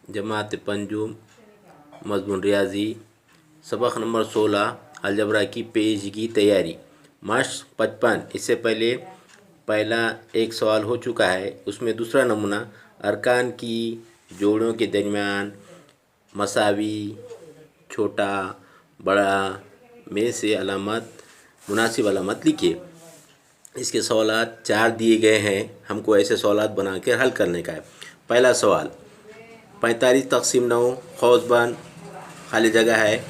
जमात पंजुम मजमून रियाजी सबक number 16 algebra की पेशगी तैयारी मश्क 55। इससे पहले पहला एक सवाल हो चुका है, उसमें दूसरा नमूना अरकान की जोड़ों के दरमियान मसावी छोटा बड़ा में से अलामत मुनासिब अलामत लिखिए। इसके सवालात 4 दिए गए हैं, हमको ऐसे सवालात बना कर हल करने का है। पहला सवाल 45 तक़सीम 9 खौज़ खाली जगह है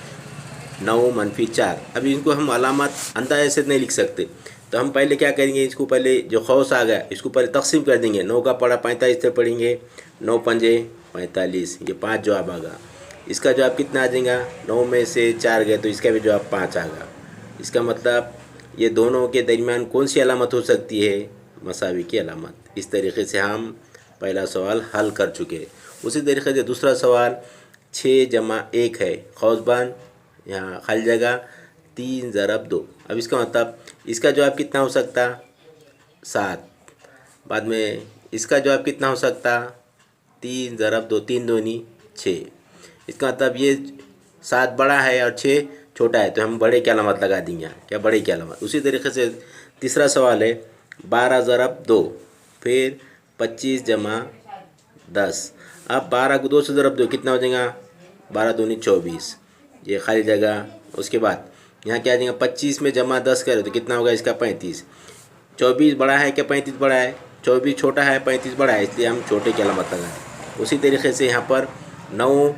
9 - 4। अभी इनको हम अलामत अंदाज़े से नहीं लिख सकते, तो हम पहले क्या करेंगे, इसको पहले जो खौस आ गया इसको पहले तकसीम कर देंगे। 9 का पड़ा 45 से पढ़ेंगे, 9 पंजे 45, ये 5 जवाब आ गया। इसका जवाब कितना आ जाएगा, 9 में से 4 गए तो इसका भी जवाब 5 आ गया। इसका मतलब ये दोनों के दरमियान कौन सी अलामत हो सकती है, मसावी की अलामत। इस तरीके से हम पहला सवाल हल कर चुके। उसी तरीके से दूसरा सवाल 6 जमा 1 है खौज़बान, यहाँ खाली जगह 3 ज़रब 2। अब इसका मतलब इसका जवाब कितना हो सकता, 7। बाद में इसका जवाब कितना हो सकता, 3 ज़रब 2, 3 दूनी 6। इसका मतलब ये 7 बड़ा है और 6 छोटा है, तो हम बड़े की अलामत लगा देंगे। क्या बड़े की अलामत। उसी तरीके से तीसरा सवाल है 12 ज़रब 2, फिर 25 जमा 10। अब 12 को 2 से ज़रब 2 कितना हो जाएगा, 12 दूनी 24, ये खाली जगह। उसके बाद यहाँ क्या आ जाएगा, 25 में जमा 10 करें तो कितना होगा इसका 35। 24 बड़ा है क्या 35 बड़ा है, 24 छोटा है 35 बड़ा है, इसलिए हम छोटे की अलामत लगाएं। उसी तरीके से यहाँ पर 9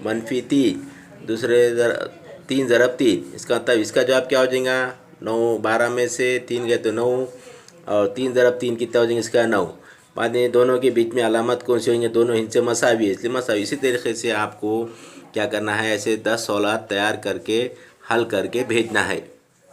- 3 दूसरे 3 ज़रब 3, इसका मतलब इसका जवाब क्या हो जाएगा, 9। 12 में से 3 गए तो 9 और 3 ज़रब 3 कितना हो जाएगा इसका 9। बाद में दोनों के बीच में अलामत कौन सी होंगे, दोनों हिस्से मसावी है इसलिए मसावी। इसी तरीके से आपको क्या करना है, ऐसे 10 सवाल तैयार करके हल करके भेजना है।